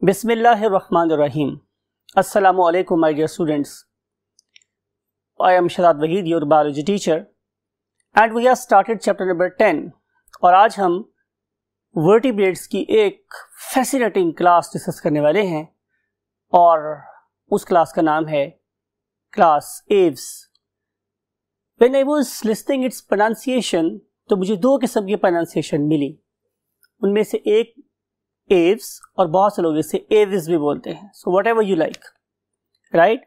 Bismillahirrahmanirrahim. Assalamu alaikum my dear students. I am Shahzad Wahid, your biology teacher, and we have started chapter number 10. और आज हम vertebrates की एक fascinating class discuss करने वाले हैं और उस क्लास का नाम है class Aves. When I was listening its pronunciation, तो मुझे दो किस्म की pronunciation मिली. उनमें से एक एव्स और बहुत से लोग इसे एविस भी बोलते हैं. So what ever you like, right.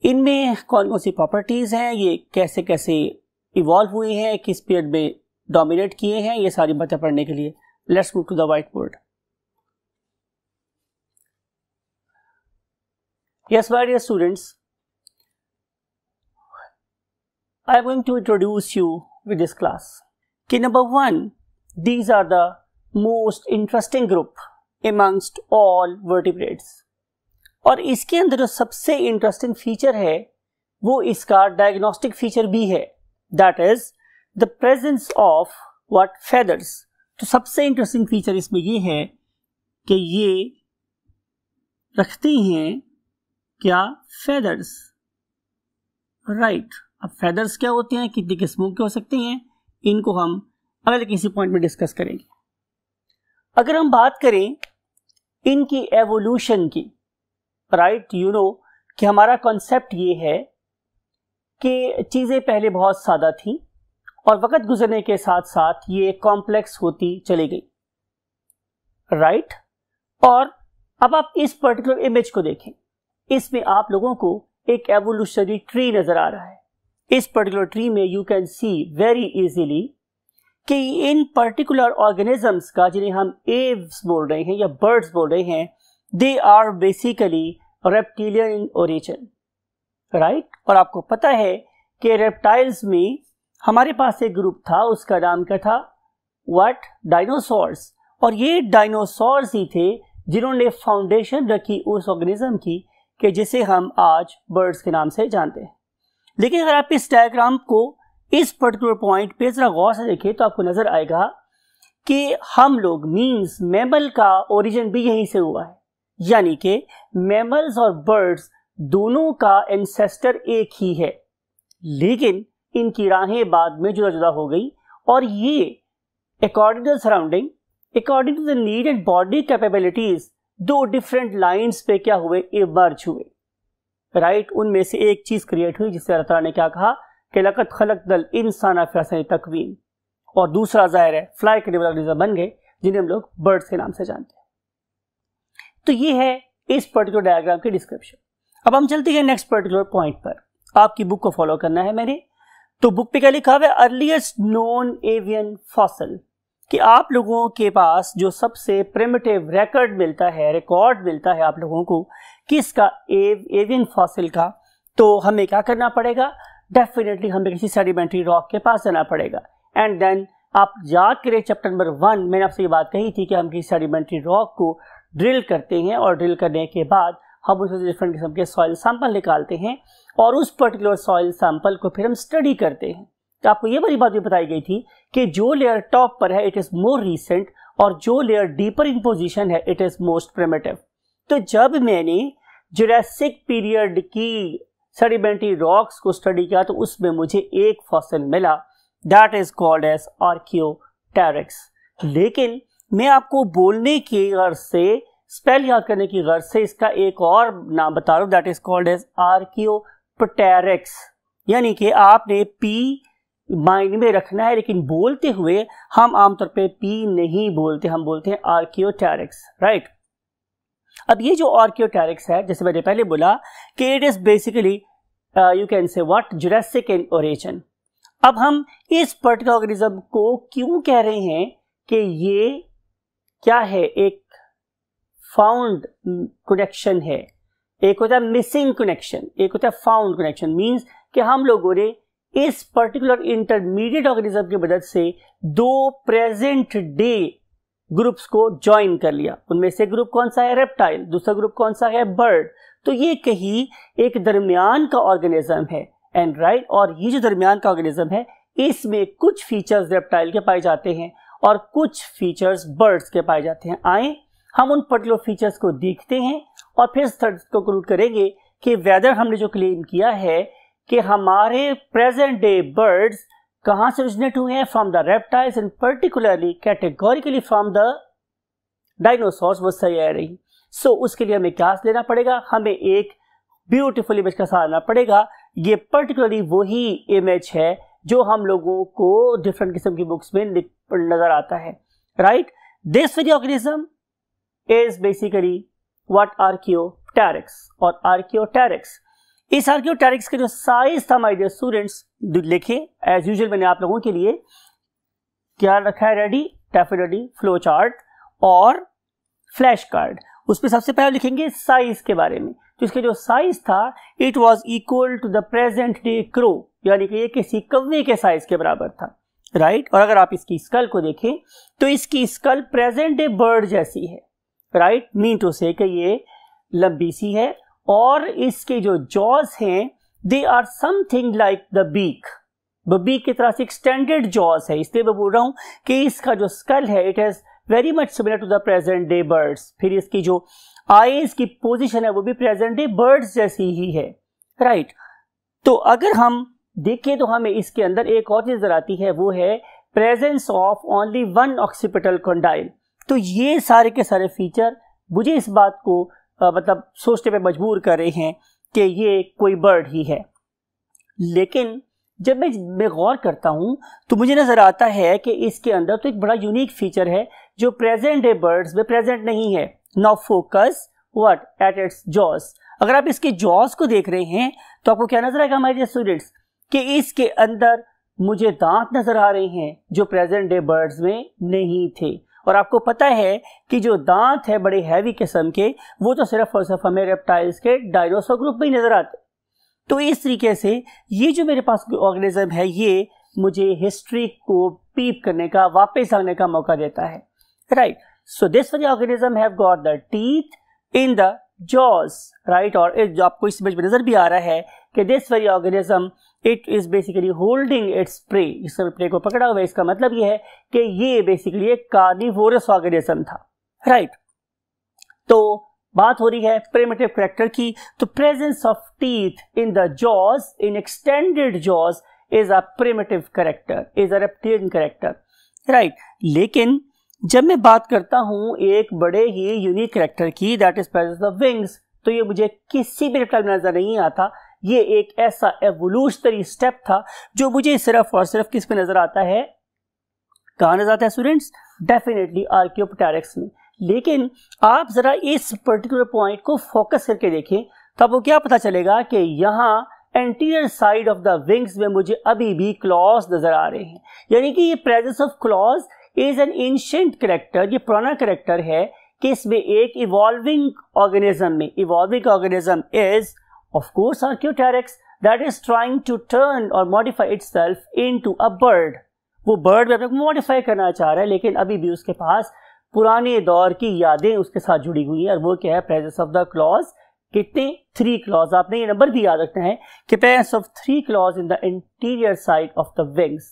इनमें कौन कौन सी प्रॉपर्टीज़ हैं, ये कैसे कैसे इवॉल्व हुई हैं, किस पीरियड में डोमिनेट किए हैं, ये सारी बातें पढ़ने के लिए let's move to the white board. Yes my dear students, I am going to introduce you with this class. कि number 1, these are the most interesting group amongst all vertebrates. और इसके अंदर जो सबसे इंटरेस्टिंग फीचर है वो इसका diagnostic feature भी है, that is the presence of what feathers. तो सबसे इंटरेस्टिंग फीचर इसमें ये है कि ये रखती हैं क्या, फेदर्स, राइट. अब फेदर्स क्या होते हैं, कितनी किस्मों के हो सकते हैं, इनको हम अगले किसी पॉइंट में डिस्कस करेंगे. अगर हम बात करें इनकी एवोल्यूशन की, राइट, यू नो कि हमारा कॉन्सेप्ट ये है कि चीज़ें पहले बहुत सादा थी और वक्त गुजरने के साथ साथ ये कॉम्प्लेक्स होती चली गई, राइट. और अब आप इस पर्टिकुलर इमेज को देखें, इसमें आप लोगों को एक एवोल्यूशनरी ट्री नज़र आ रहा है. इस पर्टिकुलर ट्री में you can see very easily कि इन पर्टिकुलर ऑर्गेनिजम्स का, जिन्हें हम एव्स बोल रहे हैं या बर्ड्स बोल रहे हैं, they are basically reptilian in origin, right. और आपको पता है कि रेप्टाइल्स में हमारे पास एक ग्रुप था, उसका नाम क्या था, व्हाट, डायनासोर्स. और ये डायनासोर्स ही थे जिन्होंने फाउंडेशन रखी उस ऑर्गेनिज्म की कि जिसे हम आज बर्ड्स के नाम से जानते हैं. लेकिन अगर आप इस डायग्राम को इस पर्टिकुलर पॉइंट पे जरा गौर से देखें तो आपको नजर आएगा कि हम लोग मीन्स मैमल का ओरिजिन भी यहीं से हुआ है, यानी कि मैमल्स और बर्ड्स दोनों का एंसेस्टर एक ही है, लेकिन इनकी राहें बाद में जुदा जुदा हो गई. और ये according to the surrounding, according to the need and body capabilities, दो डिफरेंट लाइंस पे क्या हुए, इमर्ज हुए, राइट. उनमें से एक चीज क्रिएट हुई जिससे अल्लाह ताला ने क्या कहा कि लक़द खलक़नल इंसान फ़ी अहसनि तक़वीम, और दूसरा ज़ाहिर है फ्लाई करने वाले ऑर्गेनिज्म बन गए जिन्हें हम लोग बर्ड्स के नाम से जानते हैं. तो ये है इस पर्टिकुलर डायग्राम की डिस्क्रिप्शन. अब हम चलते हैं नेक्स्ट पर्टिकुलर पॉइंट पर. आपकी बुक को फॉलो करना है मैंने. तो बुक पे क्या लिखा हुआ है, अर्लीस्ट नोन एवियन फॉसिल, कि आप लोगों के पास जो सबसे प्रिमिटिव रिकॉर्ड मिलता है आप लोगों को किसका, एवियन फॉसिल का. तो हमें क्या करना पड़ेगा, डेफिनेटली हमें किसी सेडिमेंट्री रॉक के पास जाना पड़ेगा. एंड देन आप याद करें चैप्टर नंबर 1, मैंने आपसे ये बात कही थी कि हम किसी सेडिमेंट्री रॉक को ड्रिल करते हैं और ड्रिल करने के बाद हम उसमें डिफरेंट किस्म के सॉइल सैंपल निकालते हैं और उस पर्टिकुलर सॉइल सैंपल को फिर हम स्टडी करते हैं. तो आपको ये बड़ी बात भी बताई गई थी कि जो लेयर टॉप पर है इट इज़ मोर रिसेंट और जो लेयर डीपर इन पोजिशन है इट इज़ मोस्ट प्रिमिटिव. तो जब मैंने जुरासिक पीरियड की सेडिमेंट्री रॉक्स को स्टडी किया तो उसमें मुझे एक फॉसिल मिला, that is called as Archaeopteryx. लेकिन मैं आपको बोलने की गर्ज से, स्पेल याद करने की गर्ज से इसका एक और नाम बता रहा हूँ, that is called as archaeopteryx. यानी कि आपने पी माइंड में रखना है, लेकिन बोलते हुए हम आमतौर पे पी नहीं बोलते, हम बोलते हैं आर्कियोटेरिक्स, राइट. अब ये जो आर्कियोटेरिक्स है, जैसे मैंने पहले बोला कि it is basically you can से व्हाट, जुरासिक इन ओरिजिन. अब हम इस पर्टिकुलर ऑर्गेनिज्म को क्यों कह रहे हैं कि ये क्या है, एक फाउंड कनेक्शन है, एक होता है मिसिंग कनेक्शन, एक होता है फाउंड कनेक्शन. मींस कि हम लोगों ने इस पर्टिकुलर इंटरमीडिएट ऑर्गेनिज्म की मदद से दो प्रेजेंट डे ग्रुप्स को ज्वाइन कर लिया. उनमें से ग्रुप कौन सा है, रेप्टाइल, दूसरा ग्रुप कौन सा है, बर्ड. तो ये कहीं एक दरमियान का ऑर्गेनिज्म है, एंड राइट. और ये जो दरमियान का ऑर्गेनिज्म है इसमें कुछ फीचर्स रेप्टाइल के पाए जाते हैं और कुछ फीचर्स बर्ड्स के पाए जाते हैं. आए हम उन पर्टिकुलर फीचर्स को देखते हैं और फिर कंक्लूड करेंगे कि वेदर हमने जो क्लेम किया है कि हमारे प्रेजेंट डे बर्ड्स कहाँ से ओरिजिनेट हुए हैं, from the reptiles and particularly categorically from the dinosaurs, वो सही है रही। सो उसके लिए हमें क्या लेना पड़ेगा, हमें एक ब्यूटीफुल इमेज का सहारा लेना पड़ेगा। ये पर्टिकुलरली वही इमेज है जो हम लोगों को डिफरेंट किस्म की बुक्स में नजर आता है, right. This very organism is basically what Archaeopteryx और आर्कियोप्टेरिक्स। इस आर्कियोप्टेरिक्स का जो साइज था माय डियर स्टूडेंट्स, लिखे एज यूजुअल मैंने आप लोगों के लिए क्या रखा है रेडी, डेफिनेटली फ्लो चार्ट और फ्लैश कार्ड। उसमें सबसे पहले लिखेंगे साइज के बारे में। तो इसके जो साइज था it was equal to the present day crow, यानी कि ये किसी कौवे के साइज के बराबर था, राइट। और अगर आप इसकी स्कल को देखें तो इसकी स्कल प्रेजेंट डे बर्ड जैसी है, राइट। मीन टू से कि ये लंबी सी है और इसके जो जॉज हैं they are something like the beak, beak की तरह से एक्सटेंडेड जॉज है। इसलिए मैं बोल रहा हूं कि इसका जो स्कल है it is very much similar to the present day birds. फिर इसकी जो आईज की पोजीशन है वो भी प्रेजेंट डे बर्ड्स जैसी ही है, राइट। तो अगर हम देखें तो हमें इसके अंदर एक और चीज नजर आती है, वो है presence of only one occipital condyle. तो ये सारे के सारे फीचर मुझे इस बात को मतलब सोचने पे मजबूर कर रहे हैं कि ये कोई बर्ड ही है। लेकिन जब मैं गौर करता हूं तो मुझे नजर आता है कि इसके अंदर तो एक बड़ा यूनिक फीचर है जो प्रेजेंट डे बर्ड्स में प्रेजेंट नहीं है। Now focus what at its jaws. अगर आप इसके जॉज को देख रहे हैं तो आपको क्या नजर आएगा हमारे स्टूडेंट्स कि इसके अंदर मुझे दांत नजर आ रहे हैं जो प्रेजेंट डे बर्ड्स में नहीं थे। और आपको पता है कि जो दांत है बड़े हैवी किस्म के वो तो सिर्फ और सिर्फ हमें रेप्टाइल्स के डायनासोर ग्रुप में ही नजर आते। तो इस तरीके से ये जो मेरे पास ऑर्गेनिज्म है ये मुझे हिस्ट्री को पीप करने का, वापस आने का मौका देता है, right. So this very organism have got the teeth in the jaws, right. और जो आपको इस इमेज में नजर भी आ रहा है कि this very organism it is basically holding its prey, इस प्रे को पकड़ा हुआ है। इसका मतलब ये है कि ये बेसिकली एक कार्निवोरस ऑर्गेनिज्म था, राइट। तो बात हो रही है प्रिमिटिव कैरेक्टर की। तो presence of teeth in the jaws, in extended jaws is a primitive character, is a reptilian character, right. लेकिन जब मैं बात करता हूं एक बड़े ही यूनिक कैरेक्टर की, that is presence of wings, तो ये मुझे किसी भी रेप्टाइल में नजर नहीं आता। ये एक ऐसा एवोल्यूशनरी स्टेप था जो मुझे सिर्फ और सिर्फ किस में नजर आता है, कहां नजर आता है स्टूडेंट्स, डेफिनेटली आर्कियोप्टेरिक्स में। लेकिन आप जरा इस पर्टिकुलर पॉइंट को फोकस करके देखें तो आपको क्या पता चलेगा कि यहाँ anterior side of the wings में मुझे अभी भी क्लॉज नजर आ रहे हैं। यानी कि ये presence of claws is an ancient character, ये पुराना कैरेक्टर है कि इसमें एक इवॉल्विंग ऑर्गेनिज्म में, evolving organism is of course archaeopteryx that is trying to turn और modify itself into a bird. वो बर्ड में अपने को मॉडिफाई करना चाह रहा है लेकिन अभी भी उसके पास पुराने दौर की यादें उसके साथ जुड़ी हुई है। और वो क्या है, प्रेजेंस ऑफ द क्लॉज। कितने, 3 क्लॉज। आपने ये नंबर भी याद रखना है कि presence of 3 clause in the interior side of the wings.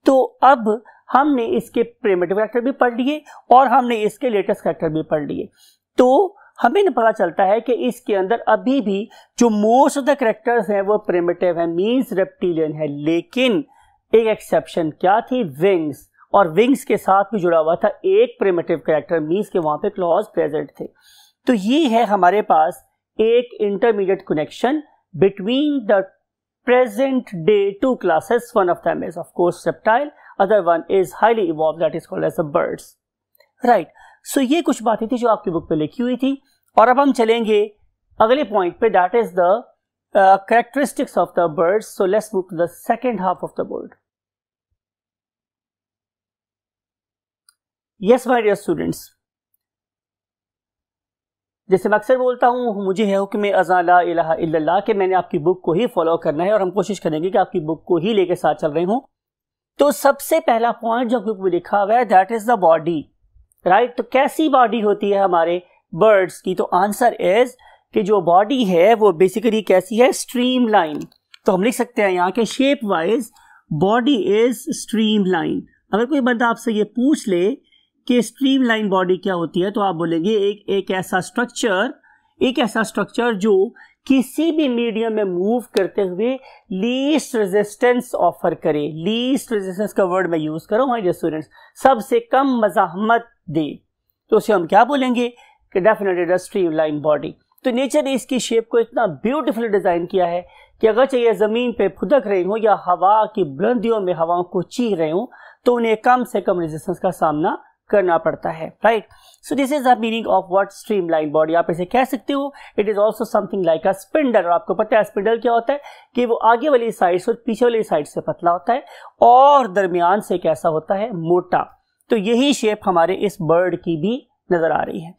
तो अब हमने इसके प्रिमिटिव कैरेक्टर भी पढ़ लिए और हमने इसके लेटेस्ट कैरेक्टर भी पढ़ लिए। तो हमें पता चलता है कि इसके अंदर अभी भी जो मोस्ट ऑफ द कैरेक्टर्स हैं वो प्रिमिटिव है, मींस रेप्टिलियन है। लेकिन एक एक्सेप्शन क्या थी, विंग्स। और विंग्स के साथ भी जुड़ा हुआ था एक प्रिमिटिव कैरेक्टर, मींस के वहां पे क्लॉज प्रेजेंट थे। तो ये है हमारे पास एक intermediate connection between the present day 2 classes. One of them is of course reptile, other one is highly evolved, that is called as the birds, right. So ये कुछ बातें थी जो आपकी बुक पे लिखी हुई थी। और अब हम चलेंगे अगले पॉइंट पे, that is the characteristics of the birds. So let's move to the second half of the board. Yes, my dear students. जैसे मैं अक्सर बोलता हूँ, मुझे है हुक्म अज़ा ला इलाहा इल्लल्लाह कि मैंने आपकी बुक को ही फॉलो करना है और हम कोशिश करेंगे कि आपकी बुक को ही लेके साथ चल रहे हों। तो सबसे पहला पॉइंट जो बुक में लिखा हुआ है that is the body, right. तो कैसी बॉडी होती है हमारे बर्ड्स की? तो आंसर इज कि जो बॉडी है वो बेसिकली कैसी है, स्ट्रीमलाइन। तो हम लिख सकते हैं यहाँ के shape wise body is streamline. अगर कोई बंदा आपसे ये पूछ ले कि स्ट्रीमलाइन बॉडी क्या होती है, तो आप बोलेंगे एक ऐसा स्ट्रक्चर जो किसी भी मीडियम में मूव करते हुए लीस्ट रेजिस्टेंस ऑफर करे। लीस्ट रेजिस्टेंस का वर्ड मैं यूज करूं माय डियर स्टूडेंट्स, सबसे कम मज़ाहमत दे, तो उसे हम क्या बोलेंगे कि डेफिनेटली द स्ट्रीमलाइन बॉडी। तो नेचर ने इसकी शेप को इतना ब्यूटीफुली डिजाइन किया है कि अगर चाहिए जमीन पे फुदक रहे हो या हवा की बुलंदियों में हवाओं को चीर रहे हो तो उन्हें कम से कम रेजिस्टेंस का सामना करना पड़ता है, right. So this is the meaning of what streamline body. आप इसे कह सकते हो it is also something like a spindle. और आपको पता है स्पिंडल क्या होता है कि वो आगे वाली साइड से और पीछे वाली साइड से पतला होता है और दरमियान से कैसा होता है, मोटा। तो यही शेप हमारे इस बर्ड की भी नजर आ रही है।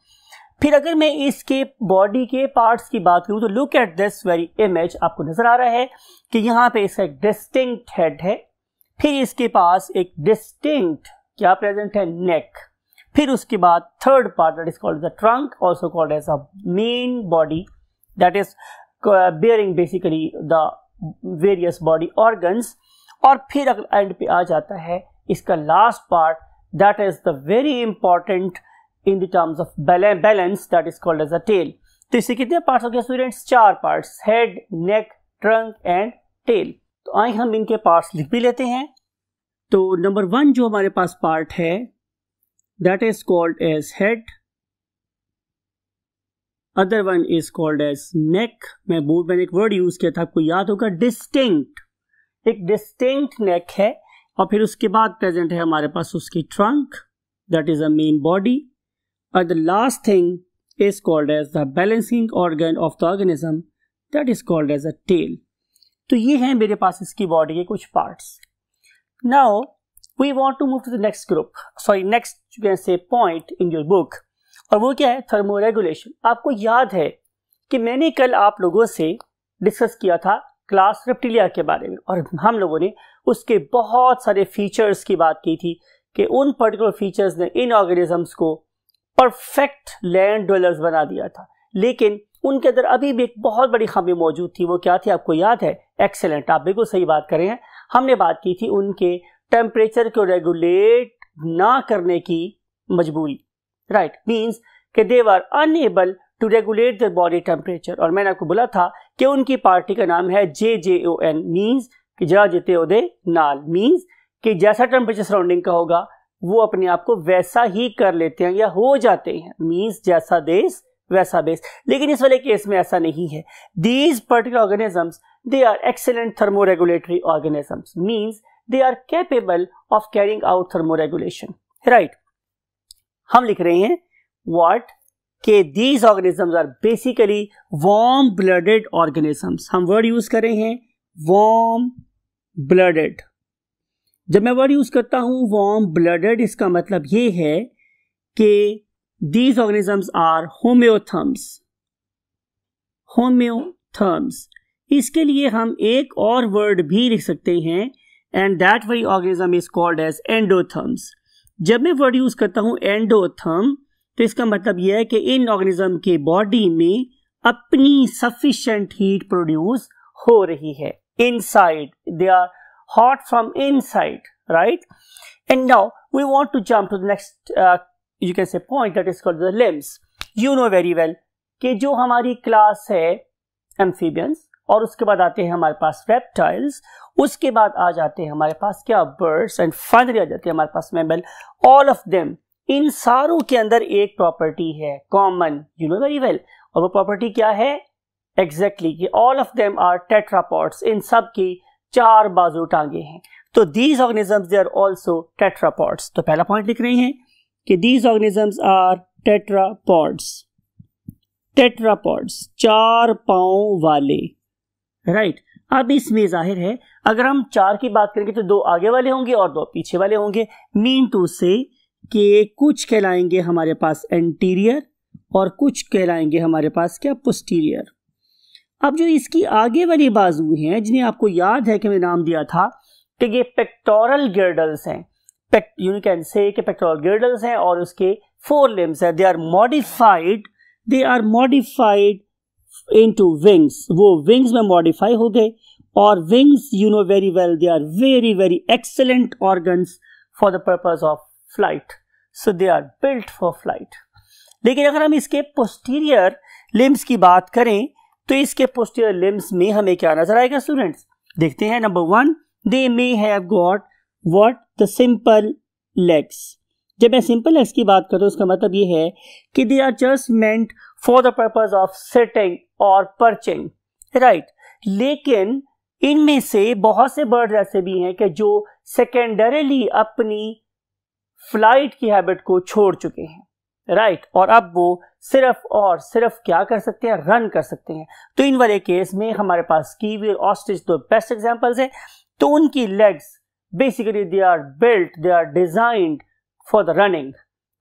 फिर अगर मैं इसके बॉडी के पार्ट्स की बात करूं तो look at this very image. आपको नजर आ रहा है कि यहाँ पे इसका एक डिस्टिंक्ट हेड है, फिर इसके पास एक डिस्टिंक्ट क्या प्रेजेंट है, नेक। फिर उसके बाद third part that is called the trunk, also called as a main body, that is bearing basically the various body organs. और फिर अगर एंड पे आ जाता है इसका last part, that is the very important in the terms of balance, that is called as a tail. तो इससे कितने पार्ट्स हो गए students, 4 parts, head, neck, trunk and tail. तो आइए हम इनके पार्ट्स लिख भी लेते हैं। तो नंबर 1 जो हमारे पास पार्ट है that is called as head, other one is called as neck. मैंने एक वर्ड यूज किया था, आपको याद होगा, डिस्टिंक्ट। एक डिस्टिंक्ट नेक है और फिर उसके बाद प्रेजेंट है हमारे पास उसकी trunk, that is a main body, और the last thing is called as the balancing organ of the organism, that is called as a tail. तो ये है मेरे पास इसकी बॉडी के कुछ parts. Now we want to move to the next group, next you can say point in your book, और वो क्या है, थर्मोरेगुलेशन। आपको याद है कि मैंने कल आप लोगों से डिस्कस किया था क्लास रेप्टिलिया के बारे में, और हम लोगों ने उसके बहुत सारे फीचर्स की बात की थी कि उन पर्टिकुलर फीचर्स ने इन ऑर्गेनिजम्स को परफेक्ट लैंड ड्वेलर्स बना दिया था, लेकिन उनके अंदर अभी भी एक बहुत बड़ी खामी मौजूद थी। वो क्या थी, आपको याद है? एक्सेलेंट, आप बिल्कुल सही बात कर रहे हैं। हमने बात की थी उनके टेम्परेचर को रेगुलेट ना करने की मजबूरी, राइट, मींस कि they were unable to regulate their body temperature. और मैंने आपको बोला था कि उनकी पार्टी का नाम है JJON, मींस कि जा जिते ओदे नाल, मींस कि जैसा टेम्परेचर सराउंडिंग का होगा वो अपने आप को वैसा ही कर लेते हैं या हो जाते हैं, मींस जैसा देश वैसा बेस। लेकिन इस वाले केस में ऐसा नहीं है। These particular organisms they are excellent thermoregulatory organisms, means they are capable of carrying out thermoregulation, right? हम लिख रहे हैं what कि these organisms are basically warm blooded organisms। हम वर्ड यूज कर रहे हैं warm blooded। जब मैं वर्ड यूज करता हूं warm blooded, इसका मतलब ये है कि these organisms are homeotherms। homeotherms, इसके लिए हम एक और वर्ड भी लिख सकते हैं and that very organism is called as endotherms। जब मैं वर्ड यूज करता हूं endotherm, तो इसका मतलब यह है कि इन ऑर्गेनिज्म के बॉडी में अपनी सफिशिएंट हीट प्रोड्यूस हो रही है inside, they are hot from inside, right. And now we want to jump to the next you can say point, that is called the limbs. You know very well कि जो हमारी class है amphibians, और उसके बाद आते हैं हमारे पास रेप्टाइल्स, उसके बाद आ जाते हैं हमारे पास क्या, बर्ड्स, एंड फाइनली आ जाते हैं हमारे पास मैमल। ऑल ऑफ देम, इन सारों के अंदर एक प्रॉपर्टी है common, you know very well, और वो प्रॉपर्टी क्या है एग्जैक्टली कि all of them are tetrapods. इन सब की 4 बाजू टांगे हैं। तो these organisms they are also tetrapods. तो पहला पॉइंट लिख रहे हैं कि these organisms are tetrapods. Tetrapods 4 पांव वाले, राइट। अब इसमें जाहिर है अगर हम 4 की बात करेंगे तो 2 आगे वाले होंगे और 2 पीछे वाले होंगे, मीन टू से कि कुछ कहलाएंगे हमारे पास एंटीरियर और कुछ कहलाएंगे हमारे पास क्या, पोस्टीरियर। अब जो इसकी आगे वाली बाजू हैं, जिन्हें आपको याद है कि मैं नाम दिया था कि ये पेक्टोरल गिर्डल्स हैं, यू कैन से कि पेक्टोरल गिर्डल्स हैं, और उसके 4 लिम्स हैं। They are modified into wings, वो wings में modify हो गए, और wings you know very well they are very very excellent organs for the purpose of flight। So they are built for flight. लेकिन अगर हम इसके पोस्टीरियर लिम्स की बात करें तो इसके पोस्टीरियर लिम्स में हमें क्या नजर आएगा स्टूडेंट्स? देखते हैं। Number 1, they may have got what the simple legs. जब मैं सिंपल लेग्स की बात करूं उसका मतलब ये है कि they are just meant for the purpose of sitting और पर्चिंग, राइट। लेकिन इनमें से बहुत से बर्ड्स ऐसे भी हैं कि जो सेकेंडरीली अपनी फ्लाइट की हैबिट को छोड़ चुके हैं, राइट, और अब वो सिर्फ और सिर्फ क्या कर सकते हैं? रन कर सकते हैं। तो इन वाले केस में हमारे पास कीवी और ऑस्ट्रिच दो बेस्ट एग्जांपल्स हैं। तो उनकी legs basically they are built, they are designed for the running.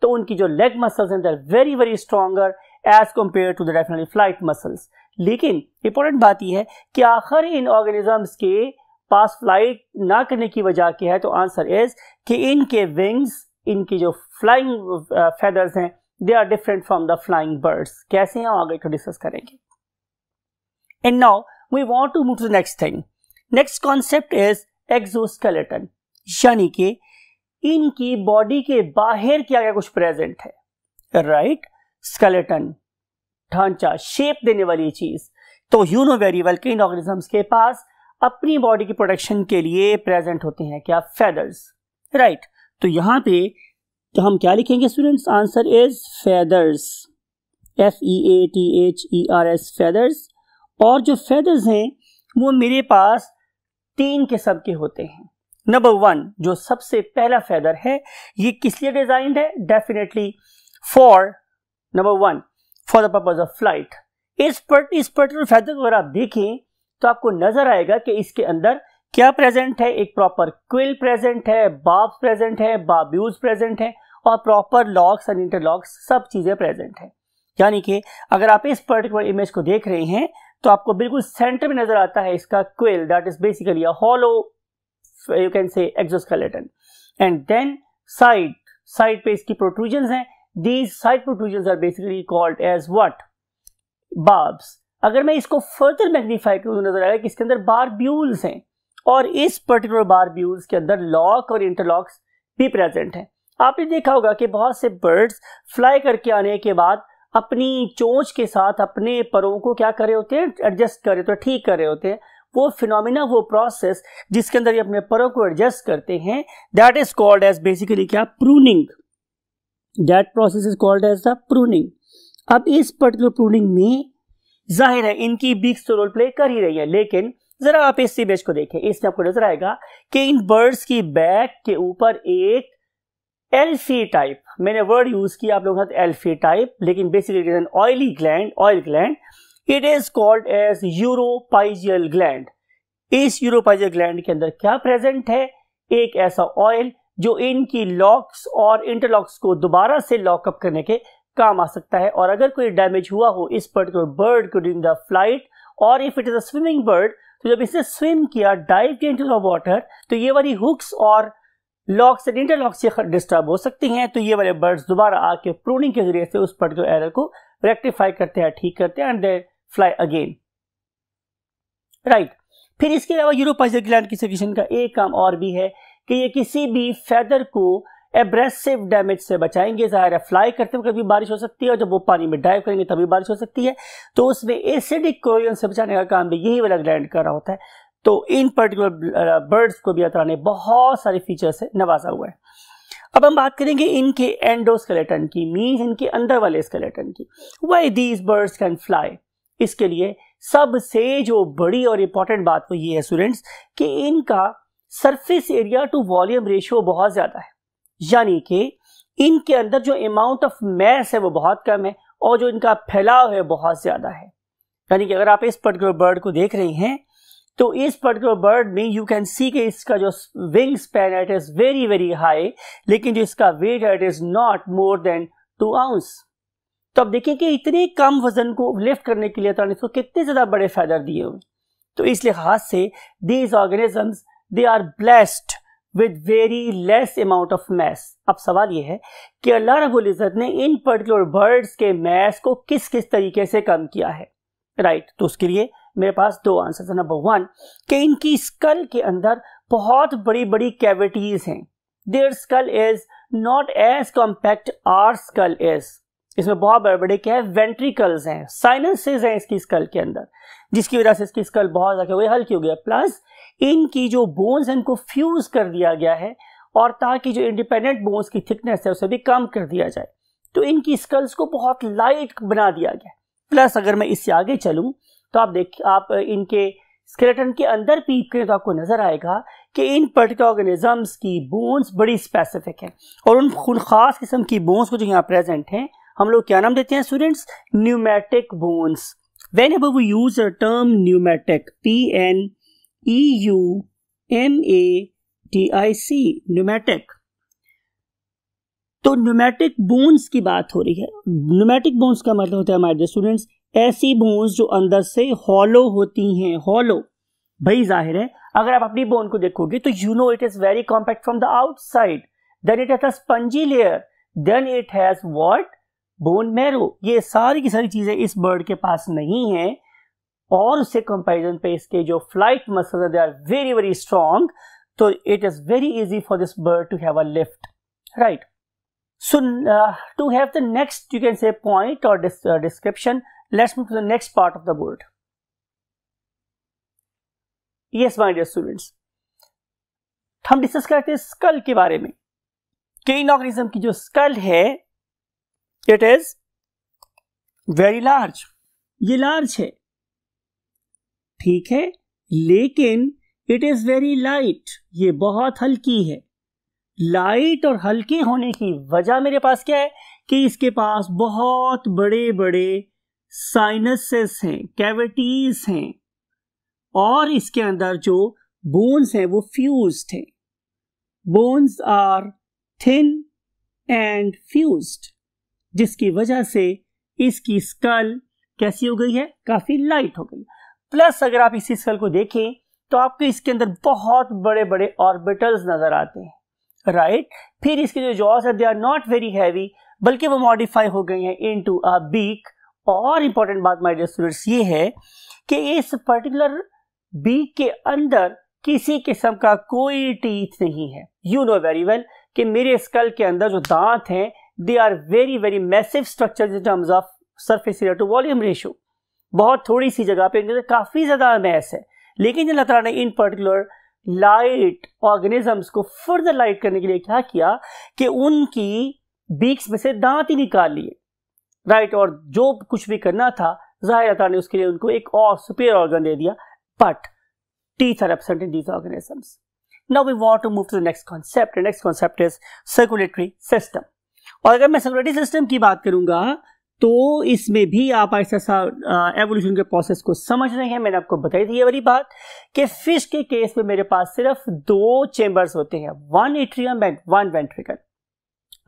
तो उनकी जो लेग मसल्स हैं they are very very stronger as compare to the definitely flight muscles. लेकिन इंपॉर्टेंट बात यह है कि आखिर इन ऑर्गेनिजम्स के पास फ्लाइट ना करने की वजह क्या है? तो आंसर इज कि इनके विंग्स, इनकी जो फ्लाइंग फेदर्स हैं, they are different from the flying birds. कैसे हैं आगे को डिस्कस करेंगे। And now we want to move to the next thing. Next concept is exoskeleton, यानी कि इनकी बॉडी के बाहर क्या क्या कुछ प्रेजेंट है, राइट। स्केलेटन, ढांचा, शेप देने वाली चीज। तो यू नो वेरी वेल कि इन ऑर्गेनिजम्स के पास अपनी बॉडी की प्रोटेक्शन के लिए प्रेजेंट होते हैं क्या? Feathers, right. तो यहां पे तो हम क्या लिखेंगे students? Answer is feathers, FEATHERS, feathers. और जो फेदर्स हैं वो मेरे पास 3 किस्म के होते हैं। नंबर 1, जो सबसे पहला फेदर है, ये किस लिए डिजाइंड है? Definitely for number 1 for the purpose of flight. इस पर्टिकुलर फेदर को अगर आप देखें तो आपको नजर आएगा कि इसके अंदर क्या प्रेजेंट है? एक प्रॉपर क्विल प्रेजेंट है, बार्ब प्रेजेंट है, बार्ब्यूज प्रेजेंट है, और प्रॉपर लॉक्स एंड इंटरलॉक्स सब चीजें प्रेजेंट है। यानी कि अगर आप इस पर्टिकुलर इमेज को देख रहे हैं तो आपको बिल्कुल सेंटर में नजर आता है इसका quill, that is basically a hollow, you can say exoskeleton. And then side पे इसकी प्रोट्रूजन्स हैं। These side protrusions are basically called as what? Barbs. अगर मैं इसको फर्दर मैग्नीफाई करूं तो नजर आएगा कि इसके अंदर बारब्यूल्स हैं, और इस पर्टिकुलर बारब्यूल्स के अंदर लॉक और इंटरलॉक्स भी प्रेजेंट हैं। आपने देखा होगा कि बहुत से बर्ड्स फ्लाई करके आने के बाद अपनी चोंच के साथ अपने परों को क्या कर रहे होते हैं? एडजस्ट कर रहे होते हैं, ठीक कर रहे होते हैं। वो फिनोमिना, वो प्रोसेस जिसके अंदर ये अपने परों को एडजस्ट करते हैं, that is called as basically क्या? Pruning. That process is called as the pruning. अब इस पर्टिकुलर प्रूनिंग में जाहिर है इनकी बीक्स तो रोल प्ले कर ही रही है, लेकिन जरा आप इस इमेज को देखें, इसमें आपको नजर आएगा कि इन बर्ड्स की बैक के ऊपर एक एल्फी टाइप, मैंने वर्ड यूज किया आप लोगों के साथ एल्फी टाइप, लेकिन basically it is an oily gland, oil gland. It is called as uropygial gland. इस यूरोपाइजियल ग्लैंड के अंदर क्या प्रेजेंट है? एक ऐसा ऑयल जो इनकी लॉक्स और इंटरलॉक्स को दोबारा से लॉकअप करने के काम आ सकता है। और अगर कोई डैमेज हुआ हो इस पर्टिकुलर बर्ड को ड्यूरिंग द फ्लाइट, और if it is a swimming bird, तो जब इसने स्विम किया, डाइव किया इनटू द वाटर, तो ये वाली हुक्स और लॉक्स एंड इंटरलॉक्स से डिस्टर्ब हो सकती हैं। तो ये वाले बर्ड्स दोबारा आके प्रूनिंग के जरिए से उस पर्टिकुलर एरर को रेक्टिफाई करते हैं, ठीक करते हैं, and they fly again, right. फिर इसके अलावा यूरोपाइजियल ग्लैंड की सेक्रेशन का एक काम और भी है कि ये किसी भी फेदर को एब्रेसिव डैमेज से बचाएंगे। जाहिर है फ्लाई करते हुए कभी बारिश हो सकती है, और जब वो पानी में डाइव करेंगे तभी बारिश हो सकती है। तो उसमें एसिडिक कोरोजन से बचाने का काम भी यही वाला ग्लैंड कर रहा होता है। तो इन पर्टिकुलर बर्ड्स को भी अल्लाह ने बहुत सारे फीचर से नवाजा हुआ है। अब हम बात करेंगे इनके एंडोस्केलेटन की, मीन्स इनके अंदर वाले स्केलेटन की। Why these birds can fly? इसके लिए सबसे जो बड़ी और इंपॉर्टेंट बात वो ये है स्टूडेंट्स कि इनका surface area to volume ratio बहुत ज्यादा है, यानी कि इनके अंदर जो अमाउंट ऑफ मैस है वो बहुत कम है, और जो इनका फैलाव है बहुत ज्यादा है। यानी कि अगर आप इस पर्टिकुलर बर्ड को देख रहे हैं तो इस पर्टिकुलर बर्ड में यू कैन सी कि इसका जो विंग स्पैन है it is very very high, लेकिन जो इसका वेट है it is not more than 2 ounce. तो अब देखिए कि इतने कम वजन को लिफ्ट करने के लिए तो इसको कितने ज्यादा बड़े फेदर दिए हुए। तो इस लिहाज से these organisms they are blessed with very less amount of mass. अब सवाल यह है कि अल्लाह रब्बुल इज्जत ने इन पर्टिकुलर बर्ड्स के मैस को किस किस तरीके से कम किया है, राइट। तो उसके लिए मेरे पास 2 आंसर है। नंबर 1 कि इनकी स्कल के अंदर बहुत बड़ी बड़ी कैविटीज हैं। Their skull is not as compact our skull is. इसमें बहुत बड़े बड़े क्या है, वेंट्रिकल्स हैं, साइनसेस हैं इसकी स्कल के अंदर, जिसकी वजह से इसकी स्कल बहुत ज्यादा हो गई, हल्की हो गया। प्लस इनकी जो बोन्स हैं इनको फ्यूज कर दिया गया है, और ताकि जो इंडिपेंडेंट बोन्स की थिकनेस है उसे भी कम कर दिया जाए, तो इनकी स्कल्स को बहुत लाइट बना दिया गया। प्लस अगर मैं इससे आगे चलूं तो आप इनके स्केलेटन के अंदर पीप करें तो आपको नजर आएगा कि इन पर्टिकुलर ऑर्गेनिजम्स की बोन्स बड़ी स्पेसिफिक हैं, और उन खास किस्म की बोन्स को जो यहाँ प्रेजेंट हैं हम लोग क्या नाम देते हैं students, pneumatic bones. Whenever we use a term pneumatic, P-N-E-U-M-A-T-I-C, pneumatic, तो न्यूमेटिक बोन्स की बात हो रही है। न्यूमेटिक बोन्स का मतलब होता है हमारे स्टूडेंट्स ऐसी बोन्स जो अंदर से हॉलो होती हैं। हॉलो भाई जाहिर है अगर आप अपनी बोन को देखोगे तो you know it is very compact from the outside, then it has a spongy layer, then it has what, bone marrow. ये सारी की सारी चीजें इस बर्ड के पास नहीं है, और उससे कंपैरिजन पे इसके जो flight muscles they are very very strong, तो it is very easy for this bird to have a lift, right. So to have the next, you can say, point or description, let's move to the next part of the word. Yes, my dear students, हम discuss करते हैं school के बारे में कि इन organism की जो स्कल है इट इज वेरी लार्ज, ये लार्ज है, ठीक है, लेकिन इट इज वेरी लाइट, ये बहुत हल्की है। लाइट और हल्के होने की वजह मेरे पास क्या है कि इसके पास बहुत बड़े बड़े साइनसेस हैं, कैविटीज हैं, और इसके अंदर जो बोन्स हैं वो फ्यूज्ड हैं। Bones are thin and fused, जिसकी वजह से इसकी स्कल कैसी हो गई है, काफी लाइट हो गई। प्लस अगर आप इसी स्कल को देखें तो आपको इसके अंदर बहुत बड़े बड़े ऑर्बिटल्स नजर आते हैं, राइट। फिर इसके जो जॉस है they are not very heavy, बल्कि वो मॉडिफाई हो गई हैं इनटू अ बीक। और इंपॉर्टेंट बात माय डियर स्टूडेंट्स ये है कि इस पर्टिकुलर बीक के अंदर किसी किस्म का कोई टीथ नहीं है। यू नो वेरी वेल कि मेरे स्कल के अंदर जो दांत हैं they are very very massive structures in terms of surface area to volume ratio. बहुत थोड़ी सी जगह पे इनके काफी ज्यादा मैस है, लेकिन अल्लाह ताला ने इन पर्टिकुलर लाइट ऑर्गेनिजम्स को फर्दर लाइट करने के लिए क्या किया कि उनकी बीक्स में से दांत ही निकाल लिए, राइट। और जो कुछ भी करना था जाहिर अल्लाह ने उसके लिए उनको एक और सुपीरियर ऑर्गन दे दिया, but teeth are absent in these organisms. Now we want to move to the next concept. Next concept is circulatory system. और अगर मैं सर्कुलेटरी सिस्टम की बात करूंगा तो इसमें भी आप ऐसा एवोल्यूशन के प्रोसेस को समझ रहे हैं। मैंने आपको बताई थी ये वाली बात कि फिश के केस में मेरे पास सिर्फ 2 चेंबर्स होते हैं, 1 एट्रियम एंड 1 वेंट्रिकल।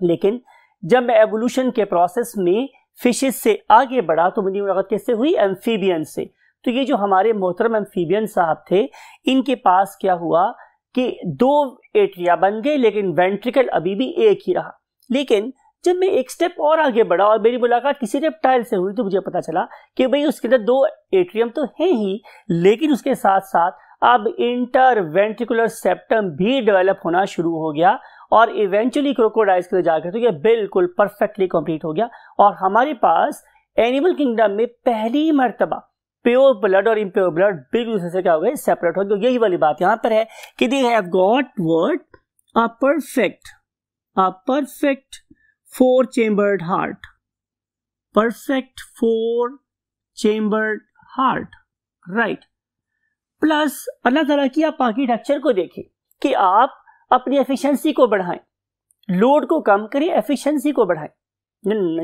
लेकिन जब मैं एवोल्यूशन के प्रोसेस में फिशेस से आगे बढ़ा तो मेरी मुलाकात किससे हुई, एम्फीबियन से। तो ये जो हमारे मोहतरम एम्फीबियन साहब थे इनके पास क्या हुआ कि 2 एट्रिया बन गए, लेकिन वेंट्रिकल अभी भी एक ही रहा। लेकिन जब मैं एक स्टेप और आगे बढ़ा और मेरी मुलाकात किसी रेप्टाइल से हुई तो मुझे पता चला कि भाई उसके अंदर 2 एट्रियम तो है ही, लेकिन उसके साथ साथ अब इंटरवेंट्रिकुलर सेप्टम भी डेवलप होना शुरू हो गया, और इवेंचुअली क्रोकोडाइल्स के जाकर तो ये बिल्कुल परफेक्टली कंप्लीट हो गया। और हमारे पास एनिमल किंगडम में पहली मर्तबा प्योर ब्लड और इम्प्योर ब्लड बिल्कुल से क्या हो गए, सेपरेट हो गए। यही वाली बात यहाँ पर है कि they have got what, a perfect 4 chambered heart, perfect 4 chambered heart, right। Plus अल्लाह ताला की आप आर्किटेक्चर को देखें कि आप अपनी एफिशिएंसी को बढ़ाएं, लोड को कम करें, एफिशिएंसी को बढ़ाएं।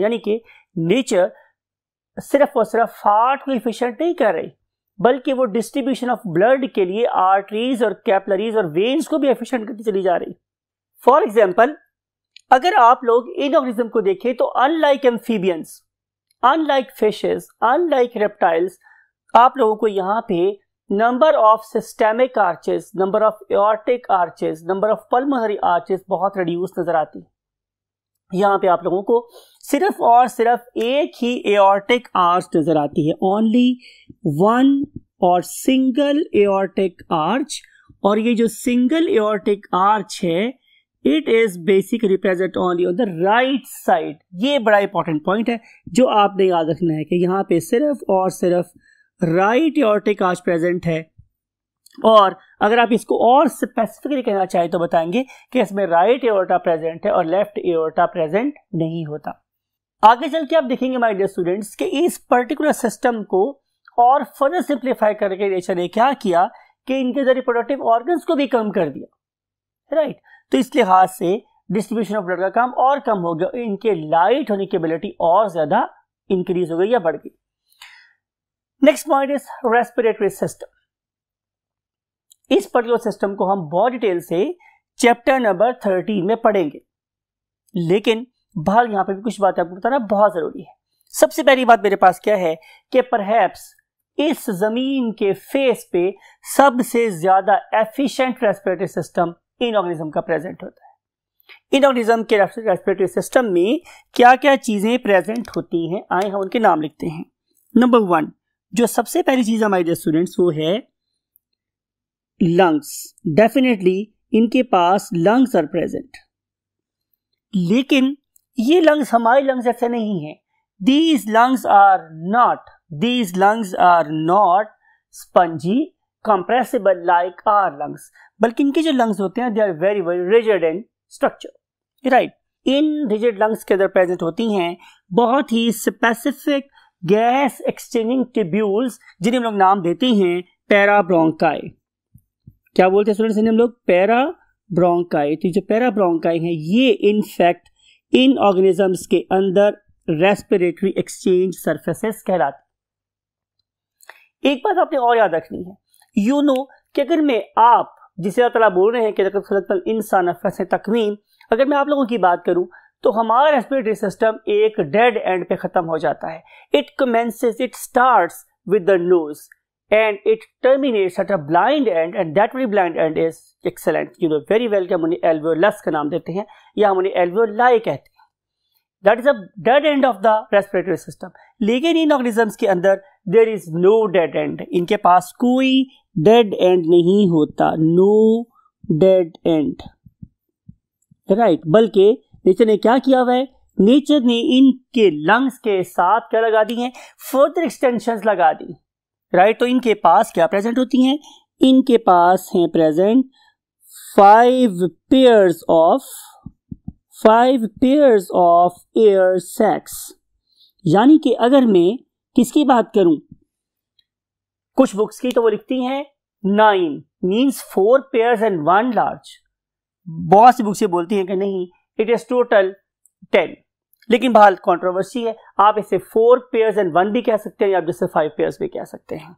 यानी कि नेचर सिर्फ और सिर्फ हार्ट को एफिशिएंट नहीं कर रही, बल्कि वो डिस्ट्रीब्यूशन ऑफ ब्लड के लिए आर्टरीज और कैपिलरीज और वेन्स को भी एफिशिएंट करती चली जा रही। फॉर एग्जाम्पल अगर आप लोग इन ऑर्गेनिज्म को देखें तो unlike amphibians, unlike fishes, unlike reptiles, आप लोगों को यहाँ पे number of systemic arches, number of aortic arches, number of pulmonary arches बहुत रिड्यूस नजर आती है। यहाँ पे आप लोगों को सिर्फ और सिर्फ एक ही एओर्टिक आर्च नजर आती है, ओनली 1 और सिंगल एओर्टिक आर्च। और ये जो सिंगल एओर्टिक आर्च है it is basically present only on the right side. ये बड़ा इंपॉर्टेंट पॉइंट है जो आपने याद रखना है कि यहाँ पे सिर्फ और सिर्फ राइट एओर्टिक आर्च प्रेजेंट है, और अगर आप इसको और स्पेसिफिकली कहना चाहें तो बताएंगे कि इसमें राइट एओर्टा प्रेजेंट है और लेफ्ट एओर्टा प्रेजेंट नहीं होता। आगे चल के आप देखेंगे माय डियर स्टूडेंट्स कि इस पर्टिकुलर सिस्टम को और फर्दर सिंप्लीफाई करके नेचर ने क्या किया कि इनके जो रिप्रोडक्टिव ऑर्गन्स को भी कम कर दिया, राइट। तो इस लिहाज से डिस्ट्रीब्यूशन ऑफ ब्लड का काम और कम हो गया, इनके लाइट होने की एबिलिटी और ज्यादा इंक्रीज हो गई या बढ़ गई। Next point is respiratory system. इस पर्टिकुलर सिस्टम को हम बहुत डिटेल से चैप्टर नंबर 13 में पढ़ेंगे, लेकिन बाहर यहां पे भी कुछ बातें आपको बताना बहुत जरूरी है। सबसे पहली बात मेरे पास क्या है कि परहैप्स इस जमीन के फेस पे सबसे ज्यादा efficient respiratory system in organism का प्रेजेंट होता है। इन ऑर्गेनिज्म के रेस्पिरेटरी सिस्टम में क्या क्या चीजें प्रेजेंट होती हैं, आए हम उनके नाम लिखते हैं। नंबर 1, जो सबसे पहली चीज हमारे डियर स्टूडेंट्स वो है लंग्स। डेफिनेटली इनके पास लंग्स आर प्रेजेंट, लेकिन ये लंग्स हमारे लंग्स जैसे नहीं है। These lungs are not spongy, compressible like our lungs, बल्कि इनके जो lungs होते हैं they are very very rigid in structure, right? In rigid lungs के अंदर प्रेजेंट होती हैं बहुत ही स्पेसिफिक गैस एक्सचेंजिंग ट्यूब्यूल्स, जिन्हें हम लोग नाम देते हैं पैराब्रोंकाई। क्या बोलते हैं स्टूडेंट्स इन्हें हम लोग? पैराब्रोंकाई। तो जो पैराब्रोंकाई हैं ये इनफैक्ट इन ऑर्गेनिजम्स के अंदर रेस्पिरेटरी एक्सचेंज सरफेसेस कहलाते। एक बात आपने और याद रखनी है, यू नो कि अगर मैं आप जिसे अल्लाह ताला बोल रहे हैं कि इंसान तकवीम, अगर मैं आप लोगों की बात करूं तो हमारा रेस्पिरेटरी सिस्टम एक डेड एंड पे खत्म हो जाता है। It starts with the nose and it terminates at a blind end, and that very blind end is excellent, you know very well कि हम उन्हें alveolus का नाम देते हैं या हम उन्हें alveoli कहते हैं। That is a dead end of the respiratory system। लेकिन इन organisms के अंदर there is no dead end, इनके पास कोई dead end नहीं होता, no dead end, right। बल्कि नेचर ने क्या किया हुआ है, नेचर ने इनके लंग्स के साथ क्या लगा दी है, फर्दर एक्सटेंशंस लगा दी, राइट। तो इनके पास क्या प्रेजेंट होती हैं, इनके पास हैं present 5 pairs of air sacs। यानी कि अगर मैं किसकी बात करूं, कुछ बुक्स की तो वो लिखती हैं 9 मींस 4 pairs and 1 large। बहुत सी बुक्स ये बोलती हैं कि नहीं, इट इज टोटल 10। लेकिन बहाल कंट्रोवर्सी है, आप इसे 4 pairs and 1 भी कह सकते हैं या आप जिसे 5 pairs भी कह सकते हैं।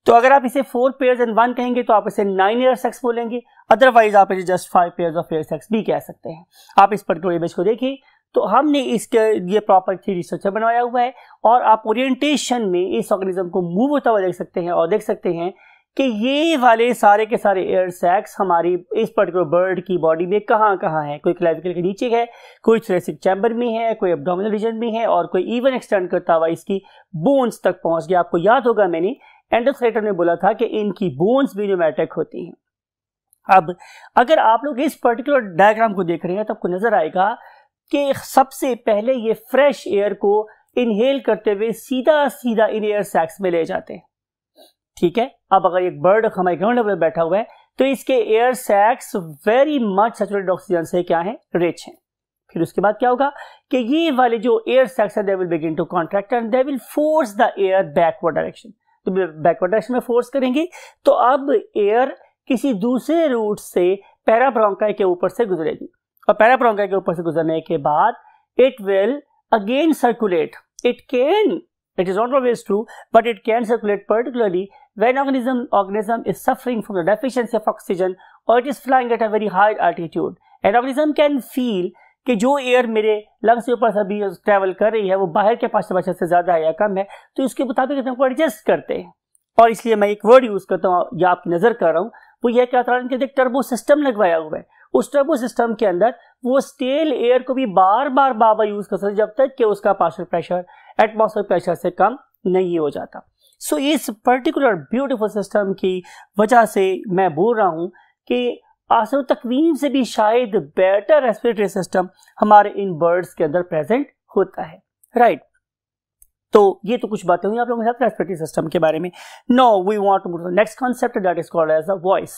तो अगर आप इसे 4 pairs and 1 कहेंगे तो आप इसे 9 air sacs बोलेंगे, अदरवाइज आप इसे just 5 pairs of air sacs भी कह सकते हैं। आप इस पर्टिकुलर इमेज को देखिए तो हमने इसके ये प्रॉपर थ्योरी स्ट्रक्चर बनवाया हुआ है, और आप ओरिएंटेशन में इस ऑर्गेनिज्म को मूव होता हुआ देख सकते हैं, और देख सकते हैं कि ये वाले सारे के सारे एयर सैक्स हमारी इस पर्टिकुलर बर्ड की बॉडी में कहाँ कहाँ है। कोई क्लेविकल के नीचे है, कोई थोरेसिक चैम्बर में है, कोई एब्डोमिनल रीजन में है, और कोई इवन एक्सटेंड करता हुआ इसकी बोन्स तक पहुंच गया। आपको याद होगा मैंने एंडोस्केलेटन में बोला था कि इनकी बोन्स भी न्यूमैटिक होती हैं। अब अगर आप लोग इस पर्टिकुलर डायग्राम को देख रहे हैं तो आपको नजर आएगा कि सबसे पहले ये फ्रेश एयर को इनहेल करते हुए सीधा सीधा इन एयर सैक्स में ले जाते हैं, ठीक है। अब अगर एक बर्ड हमारे ग्राउंड लेवल पे बैठा हुआ है तो इसके air sacs very much saturated oxygen से क्या है, रिच हैं। फिर उसके बाद क्या होगा कि ये वाले जो एयर सैक्स है they will begin to contract and they will force the air backward direction. तो बैकवर्ड डायरेक्शन में फोर्स करेंगे तो अब एयर किसी दूसरे रूट से पैराब्रोंकाई के ऊपर से गुजरेगी, और पैराब्रोंकाई के ऊपर से गुजरने के बाद it will again circulate. It is not always true, but it can circulate particularly when organism is suffering from the deficiency of oxygen or it is flying at a very high altitude. An organism can feel कि जो air मेरे lungs के ऊपर अभी travel कर रही है वो बाहर के 5% से ज्यादा है या कम है, तो इसके मुताबिक हम एडजस्ट करते हैं। और इसलिए मैं एक वर्ड यूज करता हूँ या आपकी नजर कर रहा हूँ, वो यह क्या था, टर्बो सिस्टम लगवाया हुआ है। उस टर्बो सिस्टम के अंदर वो स्टेल एयर को भी बार बार यूज कर सकते जब तक कि उसका पार्शियल प्रेशर एटमॉस्फेयर प्रेशर से कम नहीं हो जाता। सो इस पर्टिकुलर ब्यूटीफुल सिस्टम की वजह से मैं बोल रहा हूं कि आसन तकवीम से भी शायद बेटर रेस्पिरेटरी सिस्टम हमारे इन बर्ड्स के अंदर प्रेजेंट होता है, राइट। तो ये तो कुछ बातें हुई आप लोगों के साथ रेस्पिरेटरी सिस्टम के बारे में। Now we want to move to the next concept that is called as a voice.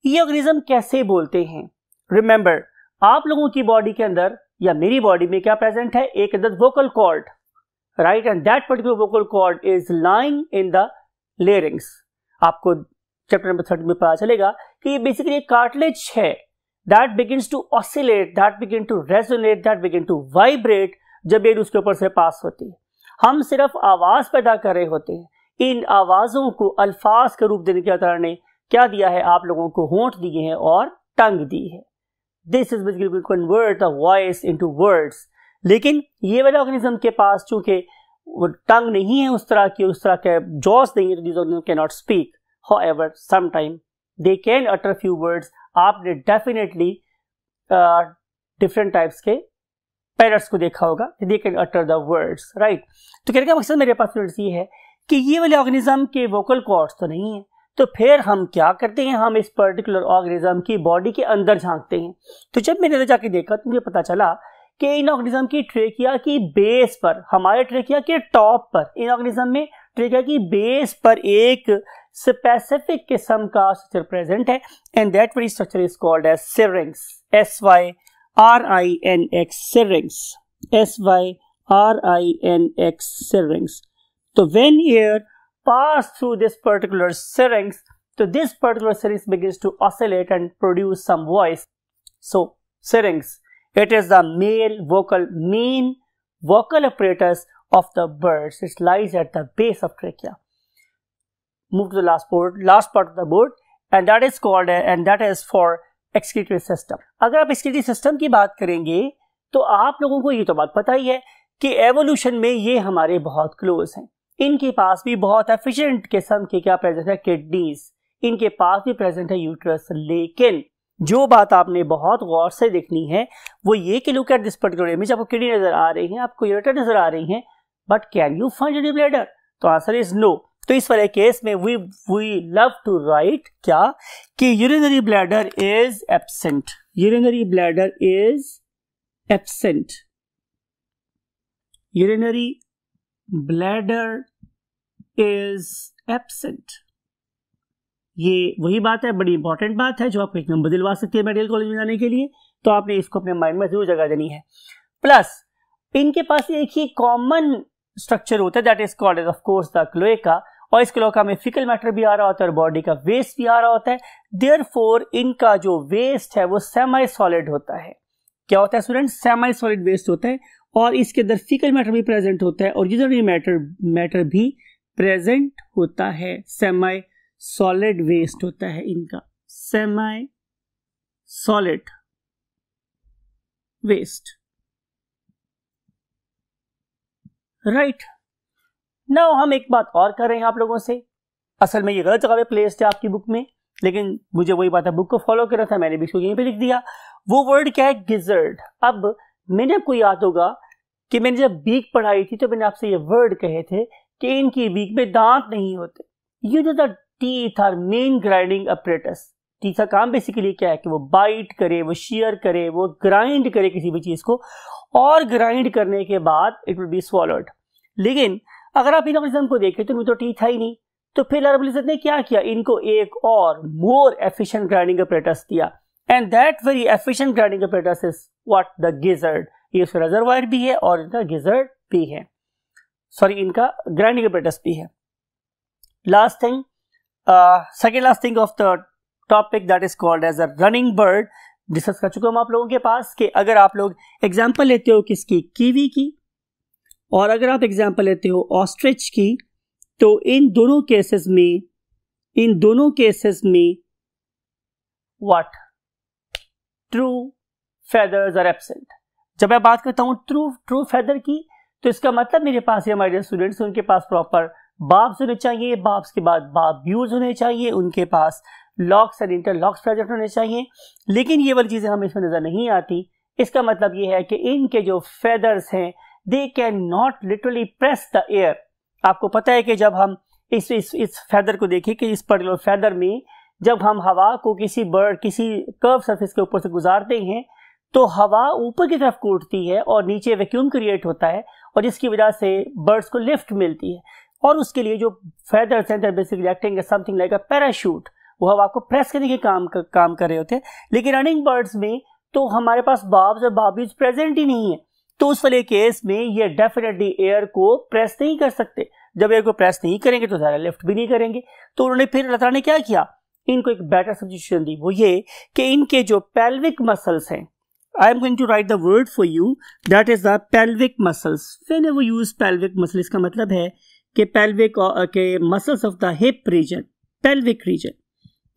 ये ऑर्गेनिज्म कैसे बोलते हैं? रिमेंबर, आप लोगों की बॉडी के अंदर या मेरी बॉडी में क्या प्रेजेंट है? एक अंदर vocal cord, right, and that particular vocal cord is lying in the larynx. आपको चैप्टर नंबर 30 में पता चलेगा कि ये बेसिकली एक कार्टिलेज है that begins to oscillate, that begin to resonate, that begin to vibrate जब ये उसके ऊपर से पास होती है। हम सिर्फ आवाज पैदा कर रहे होते हैं, इन आवाजों को अल्फाज के रूप देने के अल्लाह ने क्या दिया है? आप लोगों को होंठ दिए हैं और टंग दी है। This is basically we convert the voice into words. लेकिन ये वाले ऑर्गेनिज्म के पास चूंकि वो टंग नहीं है उस तरह के जॉस नहीं है, तो this organism can not speak. However, sometime they can utter few words. आपने डेफिनेटली डिफरेंट टाइप्स के पैरट्स को देखा होगा, they can utter the words, right? तो कहने का मकसद मेरे पास ये है कि ये वाले ऑर्गेनिज्म के वोकल कॉर्ड्स तो नहीं है, तो फिर हम क्या करते हैं? हम इस पर्टिकुलर ऑर्गेनिज्म की बॉडी के अंदर झांकते हैं। तो जब मैंने जाके देखा तो मुझे पता चला कि इन ऑर्गेनिज्म की ट्रेकिया की बेस पर, हमारे ट्रेकिया के टॉप पर, इन ऑर्गेनिज्म में ट्रेकिया की बेस पर एक स्पेसिफिक किस्म का स्ट्रक्चर प्रेजेंट है, and that very structure is called as syrinx, SYRINX, syrinx, SYRINX, syrinx. तो when air pass through this particular syrinx, तो this particular syrinx begins to oscillate and produce some voice. So syrinx, it is the main vocal apparatus of the birds. It lies at the base of trachea. Move to the last part of the board, and that is for excretory system. अगर आप excretory system की बात करेंगे तो आप लोगों को ये तो बात पता ही है कि एवोल्यूशन में ये हमारे बहुत क्लोज हैं। इनके पास भी बहुत एफिशिएंट किस्म के क्या प्रेजेंट है? किडनीज। इनके पास भी प्रेजेंट है यूट्रस। लेकिन जो बात आपने बहुत गौर से देखनी है वो ये कि look at this particular image, आपको किडनी नजर आ रही है, आपको यूरेटर नजर आ रही है, but can you find urinary bladder? तो आंसर इज नो। तो इस वाले केस में वी लव टू राइट क्या कि urinary bladder is absent, urinary bladder is absent, urinary bladder is absent. ये वही बात है, बड़ी इंपॉर्टेंट बात है जो आपको एक नंबर दिलवा सकती है मेडिकल कॉलेज में जाने के लिए, तो आपने इसको अपने माइंड में जरूर जगह देनी है। प्लस इनके पास एक ही कॉमन स्ट्रक्चर होता है that is called as of course the cloaca, और इस क्लोएका में फीकल मैटर भी आ रहा होता है और बॉडी का वेस्ट भी आ रहा होता है। देयरफॉर इनका जो वेस्ट है वो सेमी सॉलिड होता है। क्या होता है स्टूडेंट? सेमी सॉलिड वेस्ट होता है, और इसके अंदर फीकल मैटर भी प्रेजेंट होता है और यूरिनरी मैटर भी प्रेजेंट होता है। सेमी सॉलिड वेस्ट होता है इनका, semi solid waste, right. Now हम एक बात और कर रहे हैं आप लोगों से, असल में ये गलत जगह पे प्लेस्ड है आपकी बुक में, लेकिन मुझे वही बात है, बुक को फॉलो कर रहा था, मैंने भी इसको यहीं पे लिख दिया। वो वर्ड क्या है? गिजर्ड। अब मैंने आपको याद होगा कि मैंने जब बीक पढ़ाई थी तो मैंने आपसे ये वर्ड कहे थे कि इनकी बीक में दांत नहीं होते। ये जो the teeth are main grinding apparatus. Teeth का काम बेसिकली क्या है कि वो बाइट करे, वो शेयर करे, वो ग्राइंड करे किसी भी चीज को, और ग्राइंड करने के बाद इट विल बी स्वॉलोड। लेकिन अगर आप इन ऑर्गेनिज्म को देखें तो इनमें तो टीथ है ही नहीं, तो फिर अल्लाह ने क्या किया? इनको एक और मोर एफिशिएंट ग्राइंडिंग अपरेटस दिया, and that very efficient grinding apparatus is what? The gizzard. ये उसका रिजर्वायर भी है और इनका गिजर्ड भी है, सॉरी इनका ग्राइंडिंग अपरेटस भी है। Last thing, second last thing of the topic that is called as a running bird, discuss कर चुका हूं आप लोगों के पास कि अगर आप लोग एग्जाम्पल लेते हो किसकी? कीवी की, और अगर आप एग्जाम्पल लेते हो ऑस्ट्रिच की, तो इन दोनों केसेस में what? True feathers are absent. जब मैं बात करता हूं ट्रू फेदर की, तो इसका मतलब मेरे पास ये हमारे स्टूडेंट्स, उनके पास प्रॉपर बाब्स होने चाहिए, बाब्स के बाद बाब्यूज होने चाहिए, उनके पास लॉक्स एंड इंटरलॉक्स प्रेजेंट होने चाहिए। लेकिन ये वाली चीजें हमें इसमें नजर नहीं आती। इसका मतलब ये है कि इनके जो फेदर्स हैं they can not literally press the air. आपको पता है कि जब हम इस फेदर को देखें कि इस पर्टिकुलर फेदर में जब हम हवा को किसी कर्व सरफेस के ऊपर से गुजारते हैं तो हवा ऊपर की तरफ कूदती है और नीचे वैक्यूम क्रिएट होता है और जिसकी वजह से बर्ड्स को लिफ्ट मिलती है। और उसके लिए जो फेदर्स हैं basically acting as something like a parachute, वो हवा को प्रेस करने के काम कर रहे होते हैं। लेकिन रनिंग बर्ड्स में तो हमारे पास बाब्स और बाबीज प्रेजेंट ही नहीं है, तो उस वाले केस में ये डेफिनेटली एयर को प्रेस नहीं कर सकते। जब एयर को प्रेस नहीं करेंगे तो ज़्यादा लिफ्ट भी नहीं करेंगे। तो उन्होंने फिर अल्लाह ताला ने क्या किया, इनको एक बेटर सब्स्टिट्यूशन दी, वो ये कि इनके जो पेल्विक मसल्स हैं, I am going to write the word for you, that is the pelvic muscles. Whenever you use pelvic muscle, इसका मतलब है कि पेल्विक के muscles of the hip region, pelvic region,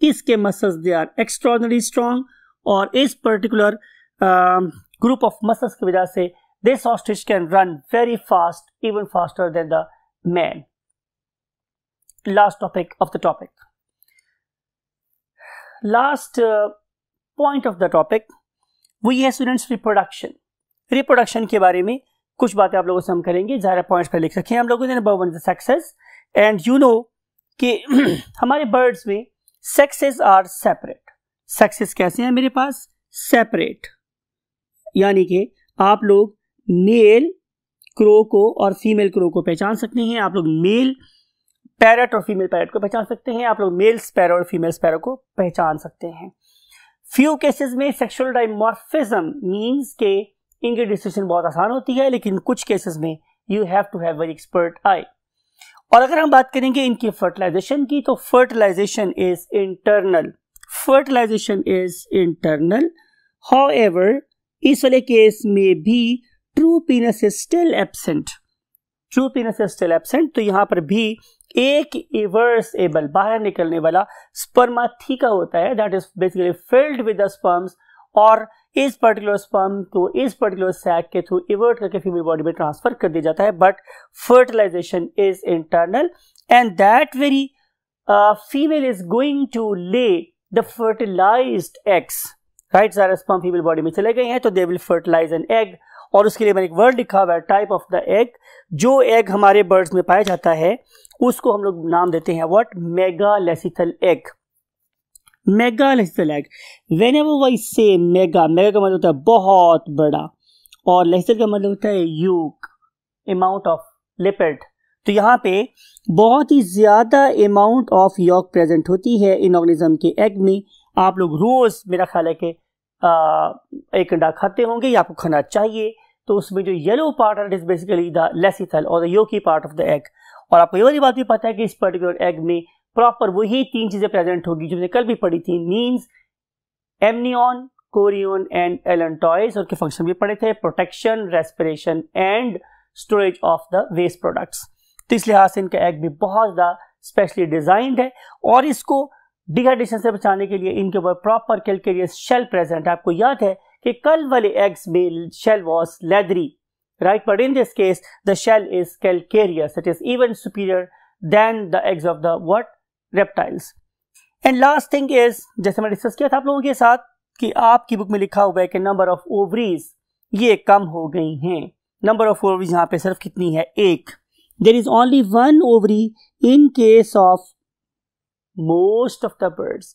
इसके muscles they are extraordinary strong, और इस particular group of muscles की वजह से this ostrich can run very fast, even faster than the man. Last topic of the topic, last point of the topic वो ये है students reproduction. Reproduction के बारे में कुछ बातें आप लोगों से हम करेंगे, ज़्यादा पॉइंट्स पर लिख रखे हैं हम लोगों ने। Number 1 sexes, and you know कि हमारे बर्ड्स में सेक्सेस आर सेपरेट। सेक्सेस कैसे हैं मेरे पास, सेपरेट, यानी कि आप लोग मेल क्रो को और फीमेल क्रो को पहचान सकते हैं, आप लोग मेल पैरट और फीमेल पैरट को पहचान सकते हैं, आप लोग मेल स्पैरो और फीमेल स्पैरो को पहचान सकते हैं। फ्यू केसेस में सेक्सुअल डाइमॉर्फिज्म मींस के इनकी डिस्क्रिप्शन बहुत आसान होती है, लेकिन कुछ केसेस में you have to have very expert eye. और अगर हम बात करेंगे इनकी फर्टिलाइजेशन की, तो fertilization is internal, fertilization is internal. However इस वाले केस में भी true penis is still absent, true penis is still absent. तो यहां पर भी एक रिवर्सेबल बाहर निकलने वाला स्पर्माथिका होता है, that is basically filled with the sperms, और इस पर्टिकुलर स्पर्म को इस पर्टिकुलर सैक के थ्रू इवर्ट करके फीमेल बॉडी में ट्रांसफर कर दिया जाता है। But fertilization is internal, and that very female is going to lay the fertilized eggs, right. सारे स्पर्म फीमेल बॉडी में चले गए हैं तो they will fertilize an egg, और उसके लिए मैंने एक वर्ड लिखा हुआ है, टाइप ऑफ द एग। जो एग हमारे बर्ड्स में पाया जाता है उसको हम लोग नाम देते हैं what, megalecithal egg, megalecithal egg. Whenever we say mega, mega का मतलब होता है बहुत बड़ा, और लेसिथल का मतलब होता है यूक, अमाउंट ऑफ लिपिड। तो यहाँ पे बहुत ही ज्यादा अमाउंट ऑफ यॉक प्रेजेंट होती है इन ऑर्गेनिज्म के एग में। आप लोग रोज मेरा ख्याल है कि एक अंडा खाते होंगे या आपको खाना चाहिए, तो उसमें जो येलो पार्ट है इज बेसिकली द लेसिथल और the yolky part of the egg. और आपको ये वाली बात भी पता है कि इस पर्टिकुलर एग में प्रॉपर वही 3 चीजें प्रेजेंट होगी जो मैंने कल भी पढ़ी थी, means amnion, chorion and allantois, और के फंक्शन भी पढ़े थे, protection, respiration and storage of the waste products. तो इस लिहाज से इनका एग भी बहुत ज़्यादा स्पेशली डिजाइंड है, और इसको डिहाइड्रेशन से बचाने के लिए इनके ऊपर प्रॉपर कैलकेरियस शेल प्रेजेंट है। आपको याद है कि कल वाले एग्स में shell was leathery, right, but in this case the shell is calcareous, it is even superior than the eggs of the what, reptiles. And last thing is, जैसे मैंने डिस्कस किया था आप लोगों के साथ कि आपकी बुक में लिखा हुआ है कि नंबर ऑफ ओवरीज ये कम हो गई हैं। नंबर ऑफ ओवरीज यहाँ पे सिर्फ कितनी है, 1। There is only 1 ovary in case of most of the birds,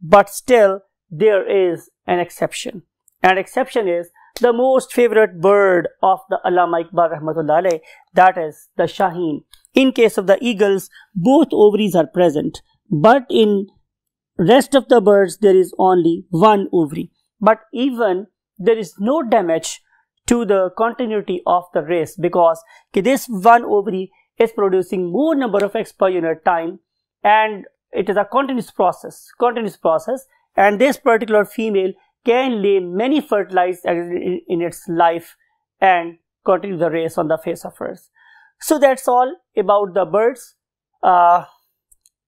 but still there is an exception, and exception is the most favorite bird of the Allama Iqbal rahmatullah alayh, that is the Shaheen. In case of the eagles, both ovaries are present, but in rest of the birds there is only 1 ovary. But even there is no damage to the continuity of the race, because this 1 ovary is producing more number of eggs per unit time, and it is a continuous process, and this particular female can lay many fertilized eggs in its life and continue the race on the face of earth. So that's all about the birds.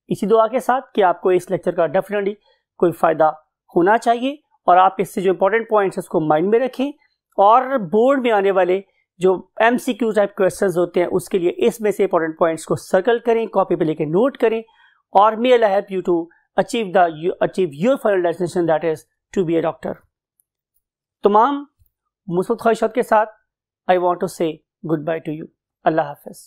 इसी दुआ के साथ कि आपको इस lecture का definitely कोई फ़ायदा होना चाहिए, और आप इससे जो इंपॉर्टेंट पॉइंट्स उसको माइंड में रखें, और बोर्ड में आने वाले जो MCQ टाइप क्वेश्चंस होते हैं उसके लिए इसमें से इंपॉर्टेंट पॉइंट्स को सर्कल करें, कॉपी पे लेके नोट करें, और may Allah help you to achieve your final destination, that is to be a doctor. तमाम मुस्बत ख्वाहिशात के साथ I want to say goodbye to you. Allah Hafiz.